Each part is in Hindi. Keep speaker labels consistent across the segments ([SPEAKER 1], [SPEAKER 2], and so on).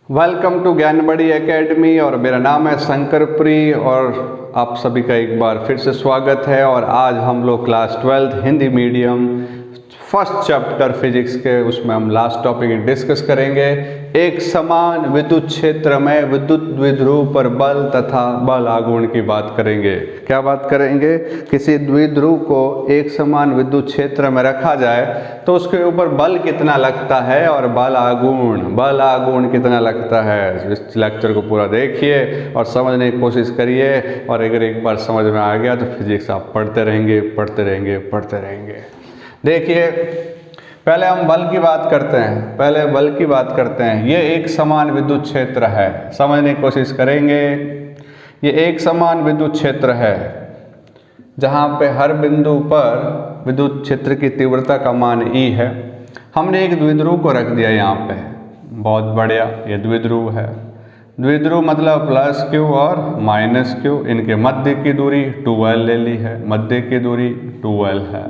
[SPEAKER 1] वेलकम टू ज्ञानबड़ी एकेडमी और मेरा नाम है शंकर प्री और आप सभी का एक बार फिर से स्वागत है। और आज हम लोग class 12th Hindi medium first chapter physics के उसमें हम लास्ट टॉपिक डिस्कस करेंगे। एक समान विद्युत क्षेत्र में विद्युत द्विध्रुव पर बल तथा बल आघूर्ण की बात करेंगे। क्या बात करेंगे? किसी द्विध्रुव को एक समान विद्युत क्षेत्र में रखा जाए तो उसके ऊपर बल कितना लगता है और बल आघूर्ण कितना लगता है। इस लेक्चर को पूरा देखिए और समझने की कोशिश करिए और अगर एक बार समझ में आ गया तो फिजिक्स आप पढ़ते रहेंगे। देखिए, पहले हम बल की बात करते हैं। ये एक समान विद्युत क्षेत्र है, समझने की कोशिश करेंगे। ये एक समान विद्युत क्षेत्र है जहाँ पे हर बिंदु पर विद्युत क्षेत्र की तीव्रता का मान E है। हमने एक द्विध्रुव को रख दिया यहाँ पे, बहुत बढ़िया। ये द्विध्रुव है। द्विध्रुव मतलब प्लस Q और माइनस Q। इनके मध्य की दूरी 2L ले ली है, मध्य की दूरी 2L है।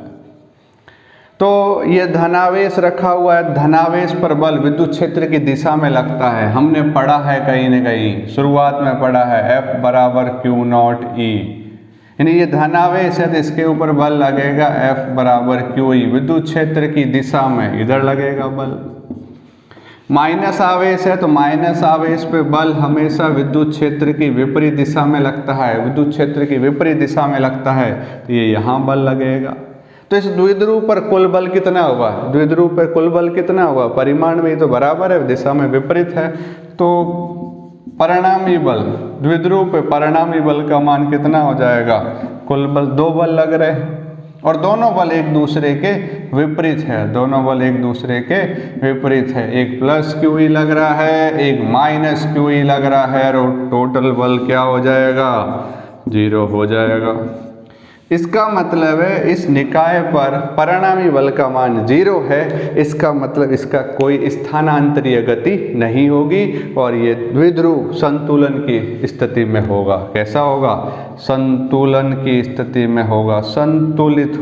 [SPEAKER 1] तो ये धनावेश रखा हुआ है। धनावेश पर बल विद्युत क्षेत्र की दिशा में लगता है। हमने पढ़ा है कहीं न कहीं, शुरुआत में पढ़ा है F बराबर Q0E। यानी ये धनावेश है तो इसके ऊपर बल लगेगा F बराबर QE। विद्युत क्षेत्र की दिशा में इधर लगेगा बल। माइनस आवेश है तो माइनस आवेश पे बल हमेशा विद्युत क्षेत्र की विपरीत दिशा में लगता है। विद्युत क्षेत्र की विपरीत दिशा में लगता है तो ये यहाँ बल लगेगा। तो इस द्विध्रुव पर कुल बल कितना हुआ? द्विध्रुव पर कुल बल कितना हुआ? परिमाण में तो बराबर है, दिशा में विपरीत है। तो परिणामी बल, द्विध्रुव पे परिणामी बल का मान कितना हो जाएगा? कुल बल, दो बल लग रहे हैं और दोनों बल एक दूसरे के विपरीत है। एक प्लस QE लग रहा है, एक माइनस QE लग रहा है और टोटल बल क्या हो जाएगा? 0 हो जाएगा। इसका मतलब है इस निकाय पर परिणामी बल का मान 0 है। इसका मतलब इसका कोई स्थानांतरीय गति नहीं होगी और ये द्विध्रुव संतुलन की स्थिति में होगा। कैसा होगा? संतुलन की स्थिति में होगा, संतुलित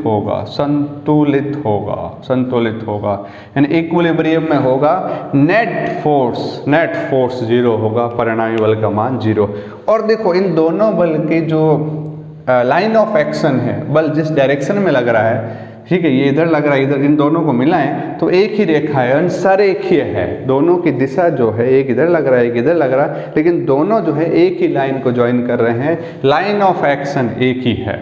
[SPEAKER 1] होगा यानी इक्विलिब्रियम में होगा। नेट फोर्स 0 होगा, परिणामी बल का मान 0। और देखो, इन दोनों बल की जो लाइन ऑफ एक्शन है, बल जिस डायरेक्शन में लग रहा है, ठीक है, ये इधर लग रहा है, इधर, इन दोनों को मिलाएं तो एक ही रेखा है, अंसरेखीय है। दोनों की दिशा जो है, एक इधर लग रहा है, एक इधर लग रहा है, लेकिन दोनों जो है एक ही लाइन को ज्वाइन कर रहे हैं। लाइन ऑफ एक्शन एक ही है,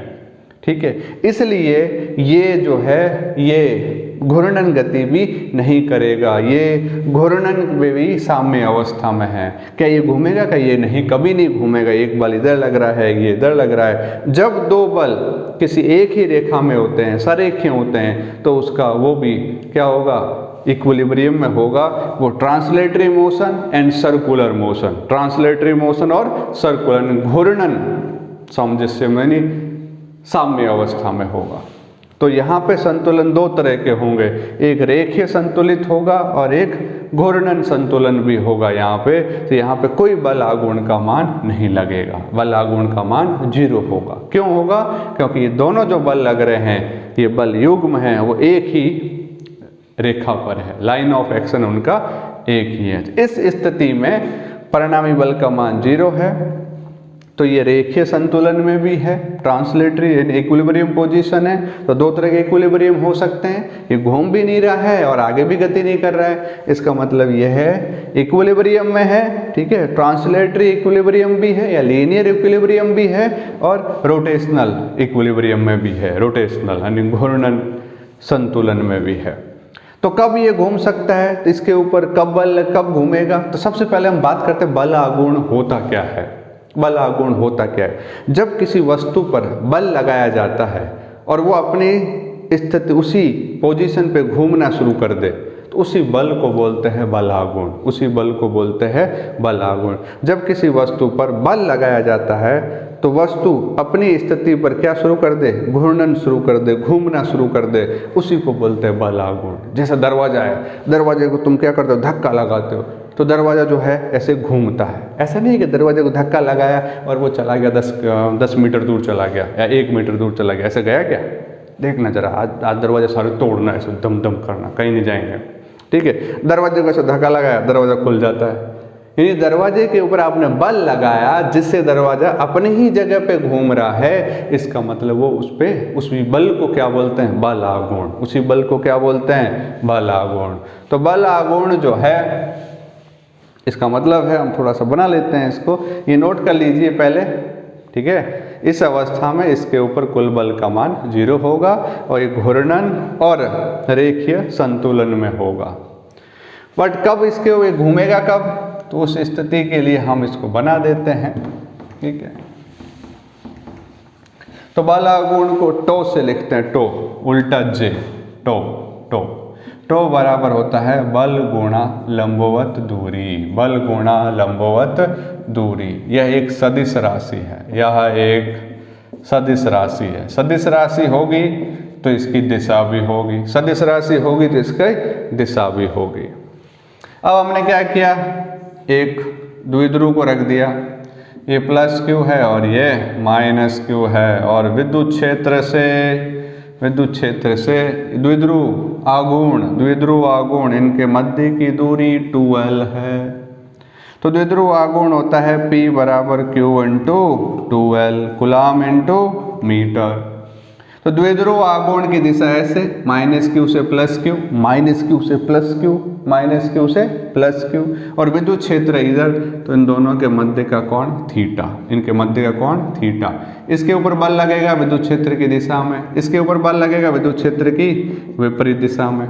[SPEAKER 1] ठीक है। इसलिए ये जो है ये घूर्णन गति भी नहीं करेगा। ये घूर्णन में भी साम्य अवस्था में है। क्या ये घूमेगा? क्या ये नहीं, कभी नहीं घूमेगा। एक बल इधर लग रहा है, ये इधर लग रहा है। जब दो बल किसी एक ही रेखा में होते हैं, सरेखीय होते हैं, तो उसका वो भी क्या होगा? इक्विलिब्रियम में होगा। वो translatory motion and circular motion, translatory motion और सर्कुलर, घूर्णन सामंजस्य में साम्य अवस्था में होगा। तो यहाँ पे संतुलन दो तरह के होंगे, एक रेखीय संतुलित होगा और एक घूर्णन संतुलन भी होगा यहाँ पे। तो यहाँ पे कोई बल आघूर्ण का मान नहीं लगेगा, बल आघूर्ण का मान 0 होगा। क्यों होगा? क्योंकि ये दोनों जो बल लग रहे हैं, ये बल युग्म हैं, वो एक ही रेखा पर है, लाइन ऑफ एक्शन उनका एक ही है। इस स्थिति में परिणामी बल का मान 0 है। तो ये रेखीय संतुलन में भी है, ट्रांसलेटरी इक्विलिब्रियम पोजीशन है। तो दो तरह के इक्विलिब्रियम हो सकते हैं। ये घूम भी नहीं रहा है और आगे भी गति नहीं कर रहा है। इसका मतलब ये है इक्विलिब्रियम में है, ठीक है। ट्रांसलेटरी इक्विलिब्रियम भी है या लीनियर इक्विलिब्रियम भी है और रोटेशनल इक्विलिब्रियम में भी है, रोटेशनल यानी घूर्णन संतुलन में भी है। तो कब ये घूम सकता है? तो इसके ऊपर कब घूमेगा? तो सबसे पहले हम बात करते हैं बल आघूर्ण होता क्या है। बल आघूर्ण होता क्या है? जब किसी वस्तु पर बल लगाया जाता है और वो अपनी स्थिति उसी पोजीशन पे घूमना शुरू कर दे तो उसी बल को बोलते हैं बल आघूर्ण। जब किसी वस्तु पर बल लगाया जाता है तो वस्तु अपनी स्थिति पर क्या शुरू कर दे? घूर्णन शुरू कर दे, घूमना शुरू कर दे, उसी को बोलते हैं बल आघूर्ण। जैसे दरवाजा है, दरवाजे को तुम क्या करते हो? धक्का लगाते हो तो दरवाज़ा जो है ऐसे घूमता है। ऐसा नहीं कि दरवाजे को धक्का लगाया और वो चला गया 10 मीटर दूर चला गया या 1 मीटर दूर चला गया, ऐसे गया क्या? देखना जरा, आज दरवाजे सारे तोड़ना, ऐसे दम करना, कहीं नहीं जाएंगे, ठीक है। दरवाजे को ऐसे धक्का लगाया, दरवाज़ा खुल जाता है। यानी दरवाजे के ऊपर आपने बल लगाया जिससे दरवाजा अपने ही जगह पे घूम रहा है, इसका मतलब वो उसी बल को क्या बोलते हैं? बल आघूर्ण। उसी बल को क्या बोलते हैं? बल आघूर्ण। तो बल आघूर्ण जो है इसका मतलब है, हम थोड़ा सा बना लेते हैं इसको, ये नोट कर लीजिए पहले, ठीक है। इस अवस्था में इसके ऊपर कुल बल का मान 0 होगा और ये घूर्णन और रेखीय संतुलन में होगा। बट कब इसके ये घूमेगा कब? तो उस स्थिति के लिए हम इसको बना देते हैं, ठीक है। तो बल आघूर्ण को टो से लिखते हैं, टो उल्टा जे, टो टो टो बराबर होता है बल गुणा लंबवत दूरी। बल गुणा लंबवत दूरी, यह एक सदिश राशि है, यह एक सदिश राशि है। सदिश राशि होगी तो इसकी दिशा भी होगी, सदिश राशि होगी तो इसकी दिशा भी होगी। अब हमने क्या किया, एक द्विध्रुव को रख दिया, ये प्लस क्यू है और ये माइनस क्यू है, और विद्युत क्षेत्र से द्विध्रुव आघूर्ण इनके मध्य की दूरी 2L है। तो द्विध्रुव आघूर्ण होता है P बराबर Q into 2L, coulomb into metre. तो द्विध्रुव आघूर्ण की दिशा ऐसे, माइनस क्यू से प्लस क्यू, माइनस क्यू से प्लस क्यू, माइनस क्यू से प्लस क्यू, और विद्युत क्षेत्र इधर, तो इन दोनों के मध्य का कोण थीटा, इनके मध्य का कोण थीटा। इसके ऊपर बल लगेगा विद्युत क्षेत्र की दिशा में, इसके ऊपर बल लगेगा विद्युत क्षेत्र की विपरीत दिशा में।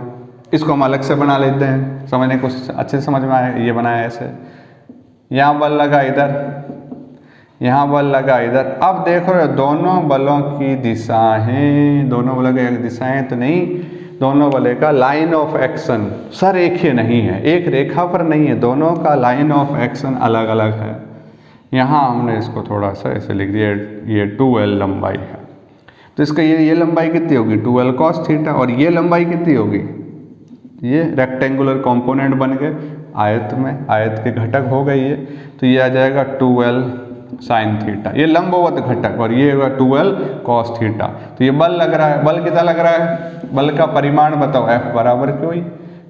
[SPEAKER 1] इसको हम अलग से बना लेते हैं, समझने को अच्छे से समझ में आए। ये बनाया ऐसे, यहाँ बल लगा इधर, यहाँ बल लगा इधर। अब देख रहे हो दोनों बलों की दिशाएं, दोनों बलों की दिशाएं तो नहीं, दोनों बलों का लाइन ऑफ एक्शन सरेखीय नहीं है, एक रेखा पर नहीं है, दोनों का लाइन ऑफ एक्शन अलग अलग है। यहाँ हमने इसको थोड़ा सा ऐसे लिख दिया, ये 2L लंबाई है, तो इसका ये लंबाई कितनी होगी 2L cos थीटा, और ये लंबाई कितनी होगी, ये रेक्टेंगुलर कंपोनेंट बन गए आयत में, आयत के घटक हो गए ये, तो ये आ जाएगा 2L साइन थीटा, ये लंबवत घटक, और ये होगा 2L cos थीटा। तो ये बल लग रहा है, बल कितना लग रहा है, बल का परिमाण बताओ, F बराबर QE,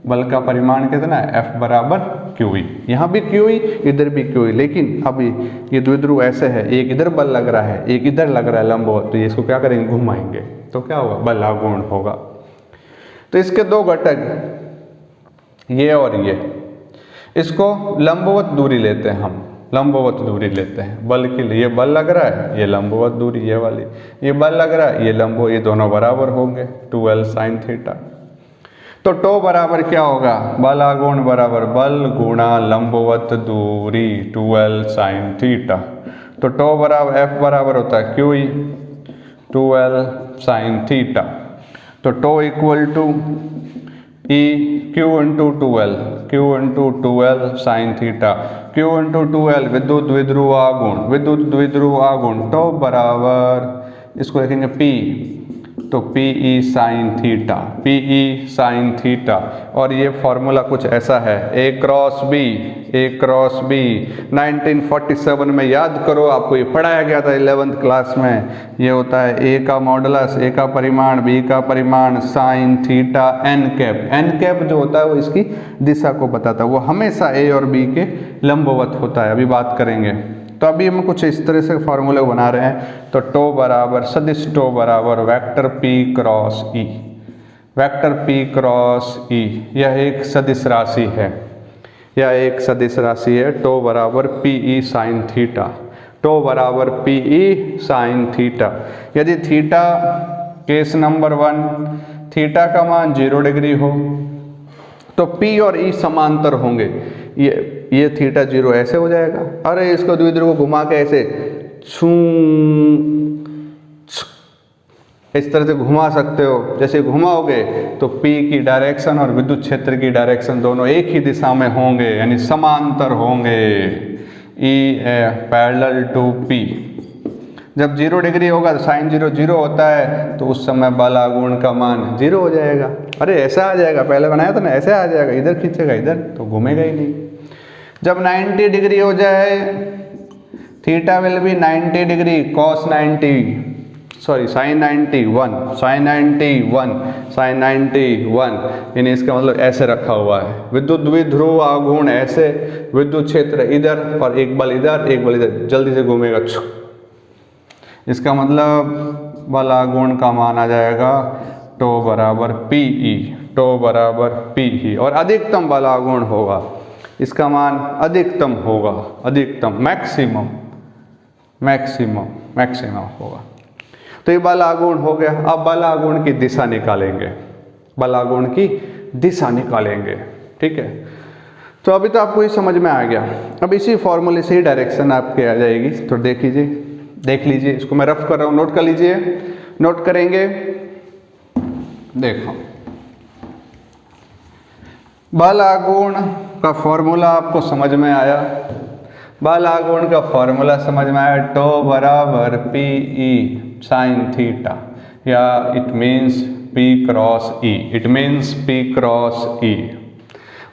[SPEAKER 1] बल का परिमाण कितना है, F बराबर QE। यहाँ भी QE, इधर भी QE, लेकिन अभी ये द्विध्रुव ऐसे है, एक इधर बल लग रहा है, एक इधर लग रहा है लंबवत, तो ये इसको क्या करेंगे, घुमाएंगे, तो क्या होगा, बल आघूर्ण होगा। तो इसके दो घटक ये और ये, इसको लंबवत दूरी लेते हैं हम, लंबवत दूरी लेते हैं बल के लिए, ये बल लग रहा है, ये लंबवत दूरी ये वाली, ये बल लग रहा है, ये लंबो, ये दोनों बराबर होंगे 2L साइन थीटा। तो टो बराबर क्या होगा, बल आघूर्ण बराबर बल गुणा लंबवत दूरी 2L साइन थीटा। तो टो बराबर F बराबर होता है QE 2L साइन थीटा। तो tau equal to E Q into 2L, Q into 2L sine theta, Q into 2L विद्युत द्विध्रुव आघूर्ण, टो बराबर इसको लिखेंगे P, तो PE sine theta, PE sine theta. और ये फॉर्मूला कुछ ऐसा है, A क्रॉस B 1947 में याद करो, आपको ये पढ़ाया गया था 11th क्लास में। ये होता है A का मॉडुलस, A का परिमाण, B का परिमाण, साइन थीटा n कैप जो होता है वो इसकी दिशा को बताता है, वो हमेशा A और B के लंबवत होता है, अभी बात करेंगे। तो अभी हम कुछ इस तरह से फॉर्मूले बना रहे हैं। तो टो बराबर सदिश टो बराबर vector P cross E, vector P cross E, यह एक सदिश राशि है, यह एक सदिश राशि है। टो बराबर PE साइन थीटा, टो बराबर PE साइन थीटा। यदि थीटा केस नंबर 1 थीटा का मान 0 डिग्री हो तो P और E समांतर होंगे, ये थीटा 0 ऐसे हो जाएगा। अरे इसको द्विध्रुव को घुमा के ऐसे इस तरह से घुमा सकते हो, जैसे घुमाओगे तो P की डायरेक्शन और विद्युत क्षेत्र की डायरेक्शन दोनों एक ही दिशा में होंगे, यानी समांतर होंगे, E पैरेलल टू P। जब 0 डिग्री होगा तो साइन 0 होता है, तो उस समय बल आघूर्ण का मान 0 हो जाएगा। अरे ऐसा आ जाएगा, पहले बनाया था ना, ऐसे आ जाएगा, इधर खींचेगा इधर तो घूमेगा ही नहीं। जब 90 डिग्री हो जाए, theta will be 90 degree cos 90 sorry sin 91 यानी इसका मतलब ऐसे रखा हुआ है, विद्युत द्विध्रुव आघूर्ण ऐसे, विद्युत क्षेत्र इधर और एक बल इधर एक बल इधर, जल्दी से घूमेगा। इसका मतलब बल आघूर्ण का मान आ जाएगा टो बराबर PE, टो बराबर PE, और अधिकतम बल आघूर्ण होगा, इसका मान अधिकतम होगा, अधिकतम मैक्सिमम होगा। तो ये बल आघूर्ण हो गया। अब बल आघूर्ण की दिशा निकालेंगे, बल आघूर्ण की दिशा निकालेंगे, ठीक है। तो अभी तो आपको ये समझ में आ गया। अब इसी फॉर्मूले से ही डायरेक्शन आपके आ जाएगी। तो देख लीजिए, इसको मैं रफ कर रहा हूँ, नोट कर लीजिए, नोट करेंगे। देखो, बल आघूर्ण का फॉर्मूला आपको समझ में आया, बल आघूर्ण का फॉर्मूला समझ में आया, टो बराबर PE sin थीटा, या it means P cross E,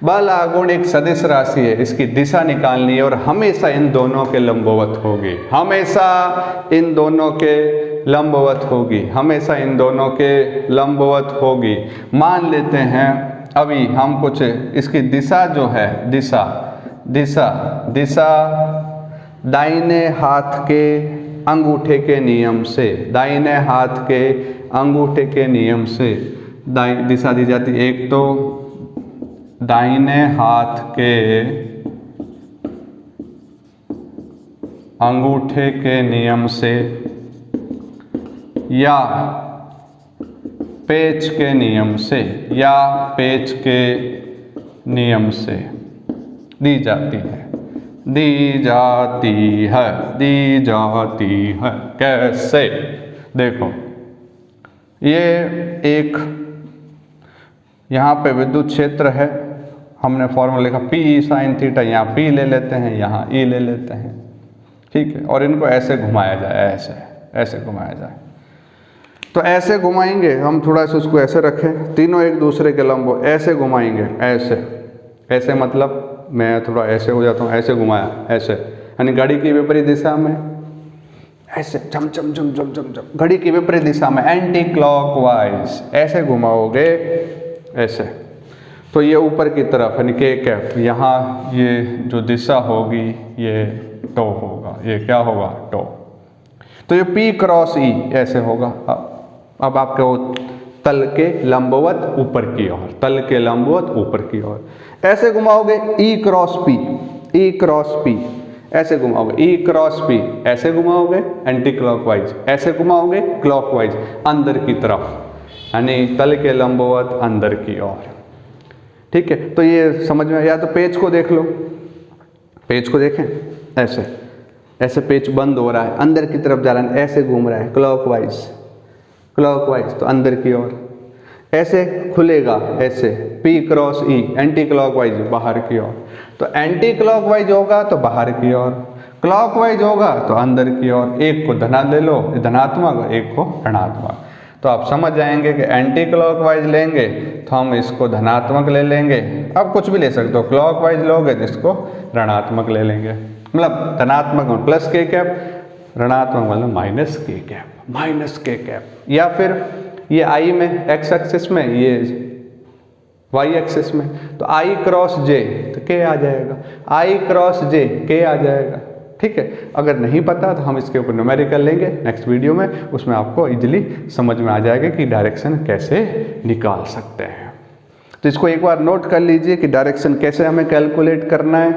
[SPEAKER 1] बल आघूर्ण एक सदिश राशि है, इसकी दिशा निकालनी है और हमेशा इन दोनों के लंबवत होगी, हमेशा इन दोनों के लंबवत होगी। मान लेते हैं अभी हम कुछ इसकी दिशा जो है, दिशा दाहिने हाथ के अंगूठे के नियम से, दाहिने हाथ के अंगूठे के नियम से दिशा दी जाती है। एक तो दाहिने हाथ के अंगूठे के नियम से या पेच के नियम से, दी जाती है। कैसे? देखो, ये एक यहाँ पे विद्युत क्षेत्र है, हमने फॉर्मूला लिखा PE sin थीटा, यहाँ P ले लेते हैं, यहाँ E ले लेते हैं, ठीक है। और इनको ऐसे घुमाया जाए, ऐसे घुमाया जाए। तो ऐसे घुमाएंगे हम, थोड़ा सा उसको ऐसे रखें, तीनों एक दूसरे के लंब, ऐसे घुमाएंगे, ऐसे मतलब मैं थोड़ा ऐसे हो जाता हूँ, ऐसे घुमाया, ऐसे, यानी घड़ी की विपरीत दिशा में, ऐसे चम, घड़ी की विपरीत दिशा में एंटी क्लॉकवाइज ऐसे घुमाओगे, ऐसे। तो ये ऊपर की तरफ यानी के कैप, यहाँ ये जो दिशा होगी ये टो होगा, ये क्या होगा? टो। तो ये P क्रॉस E ऐसे होगा। अब आपके वो तल के लंबवत ऊपर की ओर, ऐसे घुमाओगे E क्रॉस P, ऐसे घुमाओगे E क्रॉस P, ऐसे घुमाओगे एंटी क्लॉकवाइज, ऐसे घुमाओगे क्लॉकवाइज अंदर की तरफ, यानी तल के लंबवत अंदर की ओर, ठीक है। तो ये समझ में, या तो पेच को देख लो, पेच को देखें, ऐसे पेच बंद हो रहा है, अंदर की तरफ जा रहा है, ऐसे घूम रहा है क्लॉकवाइज, तो अंदर की ओर, ऐसे खुलेगा, ऐसे P cross E anti clockwise बाहर की ओर। तो एंटी क्लॉकवाइज होगा तो बाहर की ओर, क्लॉकवाइज होगा तो अंदर की ओर। एक को ले लो धनात्मक, एक को ऋणात्मक। तो आप समझ जाएंगे कि एंटी क्लॉकवाइज लेंगे तो हम इसको धनात्मक ले लेंगे, अब कुछ भी ले सकते हो, क्लॉकवाइज लोगे तो इसको ऋणात्मक ले लेंगे, मतलब धनात्मक मतलब प्लस के कैप, ऋणात्मक मतलब माइनस के कैप, या फिर ये I में x एक्सिस में, ये y एक्सिस में, तो I क्रॉस J तो K आ जाएगा, I क्रॉस J K आ जाएगा, ठीक है। अगर नहीं पता तो हम इसके ऊपर न्यूमेरिकल लेंगे नेक्स्ट वीडियो में, उसमें आपको इजीली समझ में आ जाएगा कि डायरेक्शन कैसे निकाल सकते हैं। तो इसको एक बार नोट कर लीजिए कि डायरेक्शन कैसे हमें कैलकुलेट करना है,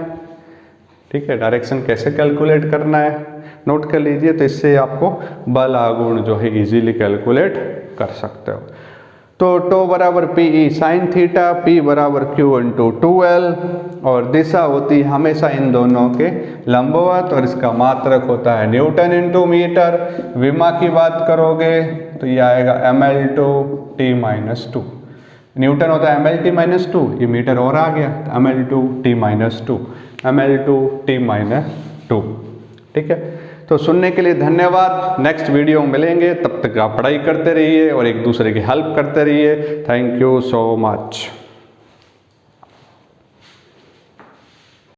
[SPEAKER 1] ठीक है, डायरेक्शन कैसे कैलकुलेट करना है, नोट कर लीजिए। तो इससे आपको बल आघूर्ण जो है इजीली कैलकुलेट कर सकते हो। तो टो बराबर PE sin थीटा, P बराबर Q इंटू 2L, और दिशा होती है हमेशा इन दोनों के लंबवत, और इसका मात्रक होता है न्यूटन इंटू मीटर। विमा की बात करोगे तो ये आएगा mL/T-2, न्यूटन होता है mL/T-2, ये मीटर और आ गया तो mL/T-2, ठीक है। तो सुनने के लिए धन्यवाद, नेक्स्ट वीडियो में मिलेंगे, तब तक आप पढ़ाई करते रहिए और एक दूसरे की हेल्प करते रहिए। Thank you so much.